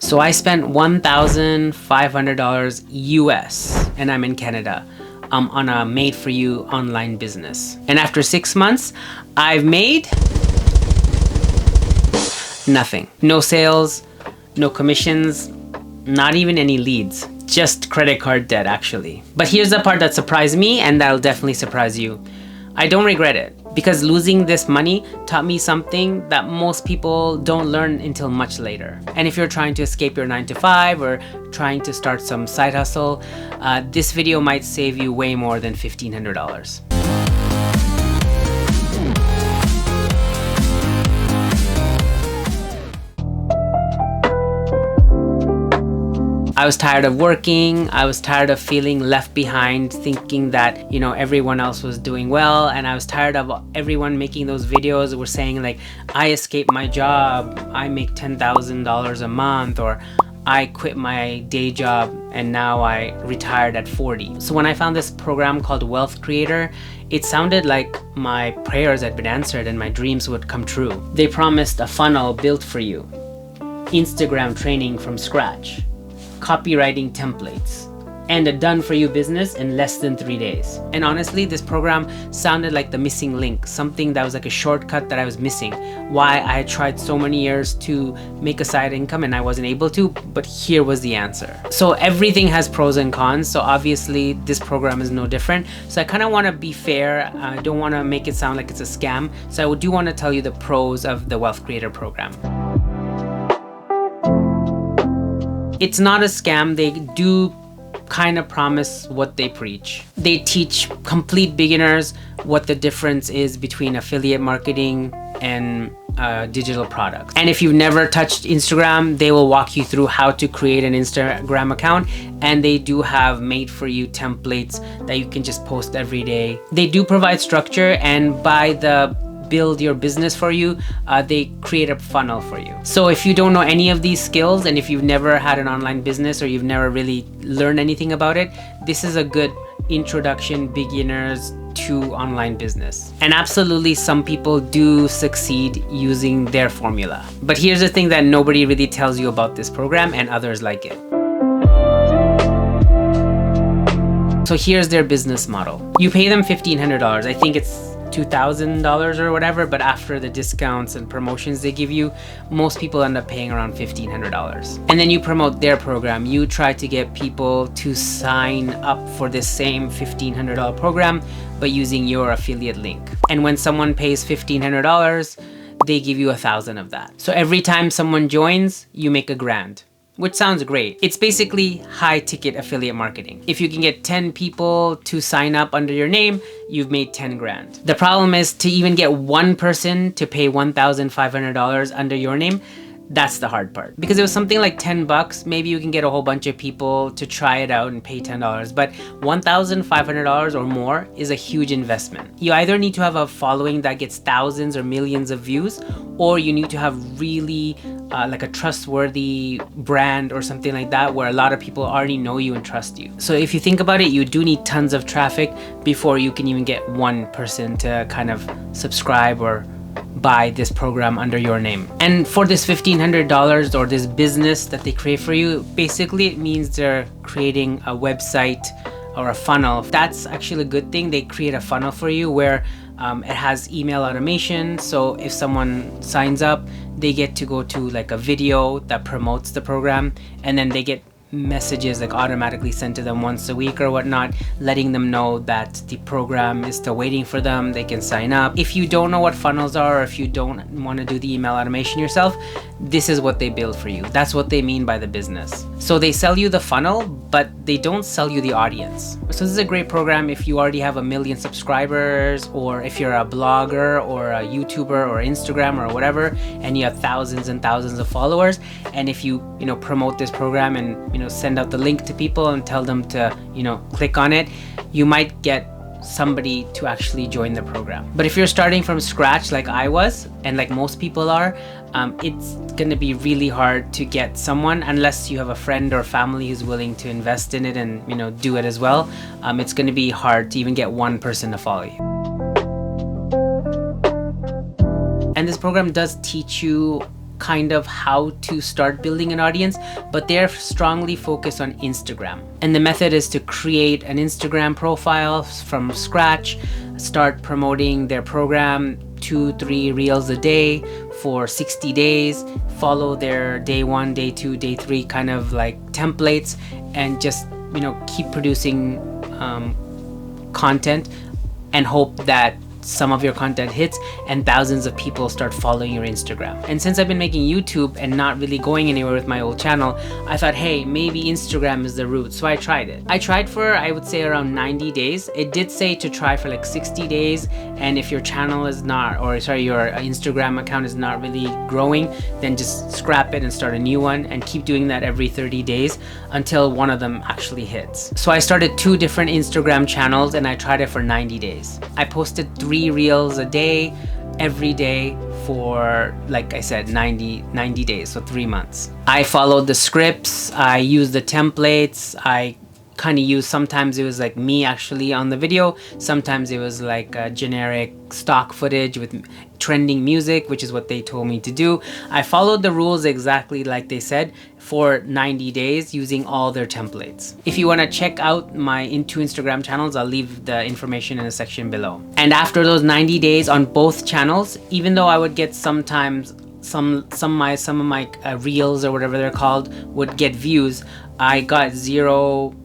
So I spent $1,500 US, and I'm in Canada, on a made-for-you online business. And after 6 months, I've made nothing. No sales, no commissions, not even any leads. Just credit card debt, actually. But here's the part that surprised me, and that'll definitely surprise you. I don't regret it, because losing this money taught me something that most people don't learn until much later. And if you're trying to escape your 9-to-5 or trying to start some side hustle, this video might save you way more than $1,500. I was tired of working. I was tired of feeling left behind, thinking that, you know, everyone else was doing well. And I was tired of everyone making those videos that were saying like, I escaped my job, I make $10,000 a month, or I quit my day job and now I retired at 40. So when I found this program called Wealth Creator, it sounded like my prayers had been answered and my dreams would come true. They promised a funnel built for you, Instagram training from scratch, copywriting templates, and a done-for-you business in less than 3 days. And honestly, this program sounded like the missing link, something that was like a shortcut that I was missing. Why I had tried so many years to make a side income and I wasn't able to, but here was the answer. So everything has pros and cons, so obviously this program is no different. So I kind of want to be fair. I don't want to make it sound like it's a scam. So I do want to tell you the pros of the Wealth Creator program. It's not a scam. They do kind of promise what they preach. They teach complete beginners what the difference is between affiliate marketing and digital products. And if you've never touched Instagram, they will walk you through how to create an Instagram account. And they do have made-for-you templates that you can just post every day. They do provide structure, and by the build your business for you, they create a funnel for you. So if you don't know any of these skills, and if you've never had an online business or you've never really learned anything about it, this is a good introduction, beginners to online business. And absolutely, some people do succeed using their formula. But here's the thing that nobody really tells you about this program, and others like it. So here's their business model. You pay them $1,500. I think it's $2,000 or whatever, but after the discounts and promotions they give you, most people end up paying around $1,500. And then you promote their program. You try to get people to sign up for this same $1,500 program by using your affiliate link. And when someone pays $1,500, they give you 1,000 of that. So every time someone joins, you make $1,000. Which sounds great. It's basically high ticket affiliate marketing. If you can get 10 people to sign up under your name, you've made 10 grand. The problem is to even get one person to pay $1,500 under your name. That's the hard part, because it was something like 10 bucks. Maybe you can get a whole bunch of people to try it out and pay $10, but $1,500 or more is a huge investment. You either need to have a following that gets thousands or millions of views, or you need to have really like a trustworthy brand or something like that, where a lot of people already know you and trust you. So if you think about it, you do need tons of traffic before you can even get one person to kind of subscribe or buy this program under your name. And for this $1,500 or this business that they create for you, basically it means they're creating a website or a funnel. That's actually a good thing. They create a funnel for you where it has email automation. So if someone signs up, they get to go to like a video that promotes the program, and then they get messages like automatically sent to them once a week or whatnot, letting them know that the program is still waiting for them. They can sign up. If you don't know what funnels are, or if you don't want to do the email automation yourself, this is what they build for you. That's what they mean by the business. So they sell you the funnel, but they don't sell you the audience. So this is a great program if you already have 1 million subscribers, or if you're a blogger or a YouTuber or Instagram or whatever, and you have thousands and thousands of followers. And if you promote this program and send out the link to people and tell them to click on it, you might get somebody to actually join the program. But if you're starting from scratch like I was, and like most people are, it's gonna be really hard to get someone unless you have a friend or family who's willing to invest in it and do it as well. It's gonna be hard to even get one person to follow you. And this program does teach you kind of how to start building an audience, but they're strongly focused on Instagram. And the method is to create an Instagram profile from scratch, start promoting their program, 2-3 reels a day for 60 days, follow their day 1, day 2, day 3 kind of like templates, and just, you know, keep producing content and hope that some of your content hits and thousands of people start following your Instagram. And since I've been making YouTube and not really going anywhere with my old channel, I thought, hey, maybe Instagram is the route. So I tried it. I tried for, I would say, around 90 days. It did say to try for like 60 days. And if your channel is not, or sorry, your Instagram account is not really growing, then just scrap it and start a new one and keep doing that every 30 days until one of them actually hits. So I started 2 different Instagram channels and I tried it for 90 days. I posted 3 reels a day, every day for, like I said, 90 days, so 3 months. I followed the scripts, I used the templates, I kind of used, sometimes it was like me actually on the video, sometimes it was like a generic stock footage with trending music, which is what they told me to do. I followed the rules exactly like they said for 90 days using all their templates. If you want to check out my 2 Instagram channels, I'll leave the information in the section below. And after those 90 days on both channels, even though I would get sometimes some of my reels or whatever they're called would get views, I got 0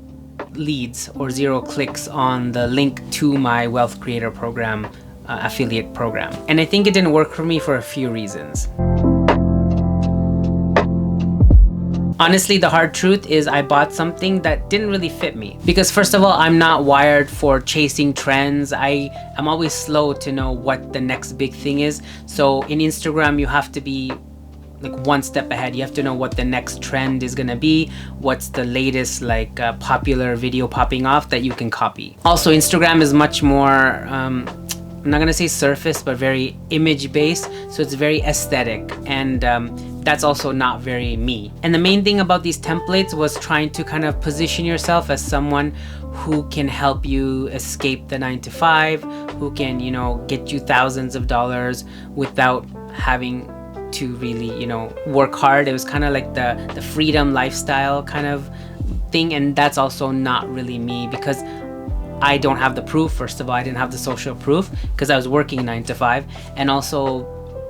leads or 0 clicks on the link to my Wealth Creator program, affiliate program. And I think it didn't work for me for a few reasons. Honestly, the hard truth is I bought something that didn't really fit me. Because first of all, I'm not wired for chasing trends. I'm always slow to know what the next big thing is. So in Instagram, you have to be like 1 step ahead. You have to know what the next trend is gonna be, what's the latest like popular video popping off that you can copy. Also, Instagram is much more, I'm not gonna say surface, but very image based. So it's very aesthetic, and that's also not very me. And the main thing about these templates was trying to kind of position yourself as someone who can help you escape the 9 to 5, who can, you know, get you thousands of dollars without having to really, you know, work hard. It was kind of like the freedom lifestyle kind of thing, and that's also not really me because I don't have the proof. First of all, I didn't have the social proof because I was working 9 to 5, and also,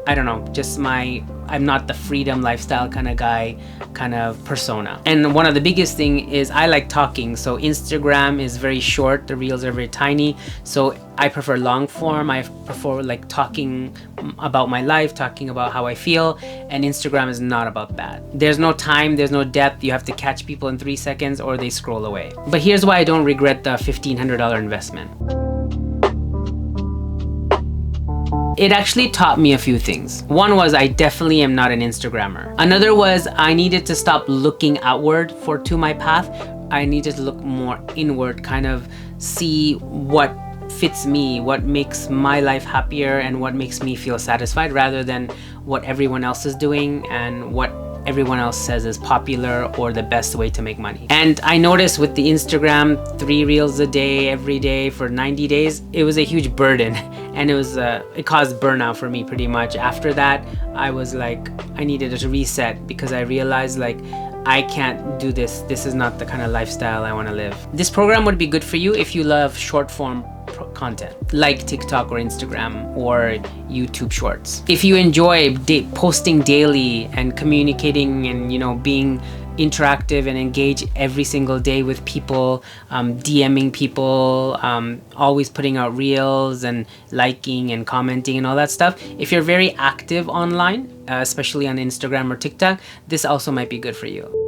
I don't know, just I'm not the freedom lifestyle kind of guy, kind of persona. And one of the biggest thing is I like talking. So Instagram is very short, the reels are very tiny. So I prefer long form. I prefer like talking about my life, talking about how I feel. And Instagram is not about that. There's no time, there's no depth. You have to catch people in 3 seconds or they scroll away. But here's why I don't regret the $1,500 investment. It actually taught me a few things. One was I definitely am not an Instagrammer. Another was I needed to stop looking outward to my path. I needed to look more inward, kind of see what fits me, what makes my life happier and what makes me feel satisfied, rather than what everyone else is doing and what everyone else says is popular or the best way to make money. And I noticed with the Instagram 3 reels a day every day for 90 days, it was a huge burden, and it caused burnout for me pretty much. After that, I was like, I needed to reset because I realized like I can't do this. This is not the kind of lifestyle I want to live. This program would be good for you if you love short form content like TikTok or Instagram or YouTube Shorts. If you enjoy posting daily and communicating and, you know, being interactive and engage every single day with people, DMing people, always putting out reels and liking and commenting and all that stuff. If you're very active online, especially on Instagram or TikTok, this also might be good for you.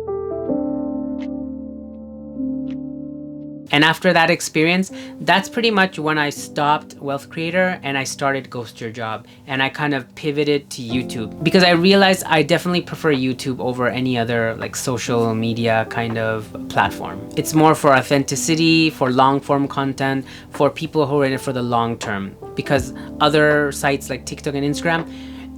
And after that experience, that's pretty much when I stopped Wealth Creator and I started Ghost Your Job, and I kind of pivoted to YouTube because I realized I definitely prefer YouTube over any other like social media kind of platform. It's more for authenticity, for long form content, for people who are in it for the long term, because other sites like TikTok and Instagram,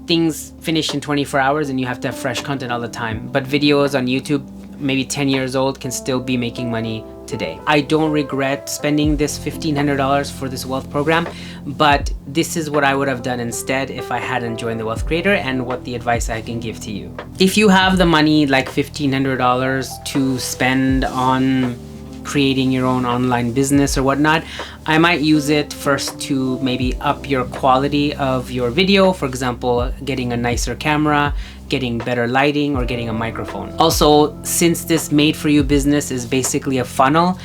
things finish in 24 hours and you have to have fresh content all the time. But videos on YouTube, maybe 10 years old, can still be making money today. I don't regret spending this $1,500 for this wealth program, but this is what I would have done instead if I hadn't joined the Wealth Creator, and what the advice I can give to you. If you have the money, like $1,500 to spend on creating your own online business or whatnot, I might use it first to maybe up your quality of your video. For example, getting a nicer camera, getting better lighting, or getting a microphone. Also, since this Made For You business is basically a funnel,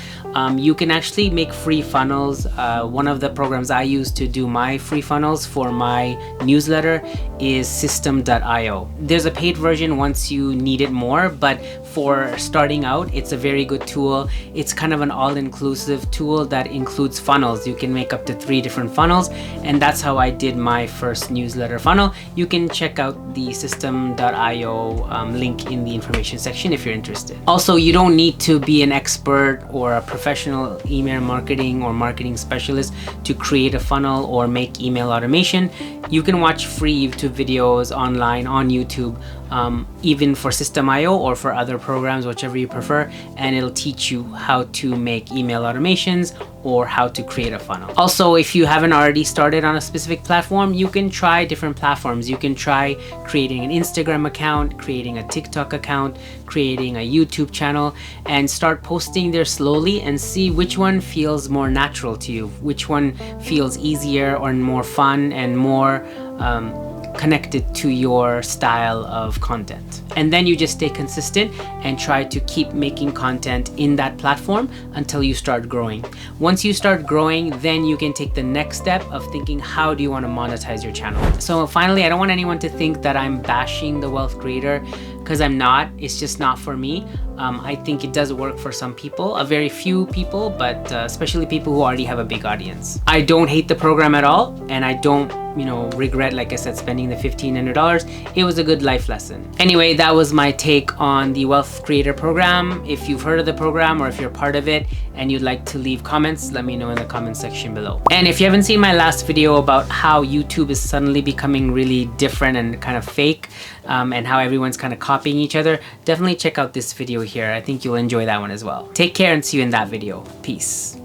you can actually make free funnels. One of the programs I use to do my free funnels for my newsletter is System.io. There's a paid version once you need it more, but for starting out, it's a very good tool. It's kind of an all-inclusive tool that includes funnels. You can make up to 3 different funnels, and that's how I did my first newsletter funnel. You can check out the System.io link in the information section if you're interested. Also, you don't need to be an expert or a professional email marketing or marketing specialist to create a funnel or make email automation. You can watch free YouTube videos online on YouTube, even for System.io or for other programs, whichever you prefer, and it'll teach you how to make email automations or how to create a funnel. Also, if you haven't already started on a specific platform, you can try different platforms. You can try creating an Instagram account, creating a TikTok account, creating a YouTube channel, and start posting there slowly and see which one feels more natural to you, which one feels easier or more fun and more connected to your style of content. And then you just stay consistent and try to keep making content in that platform until you start growing. Once you start growing, then you can take the next step of thinking, how do you want to monetize your channel? So finally, I don't want anyone to think that I'm bashing the Wealth Creator, because I'm not. It's just not for me. I think it does work for some people, a very few people, but especially people who already have a big audience. I don't hate the program at all, and I don't regret, like I said, spending the $1,500. It was a good life lesson. Anyway, that was my take on the Wealth Creator program. If you've heard of the program or if you're part of it and you'd like to leave comments, let me know in the comment section below. And if you haven't seen my last video about how YouTube is suddenly becoming really different and kind of fake, and how everyone's kind of copying each other, definitely check out this video here. I think you'll enjoy that one as well. Take care and see you in that video. Peace.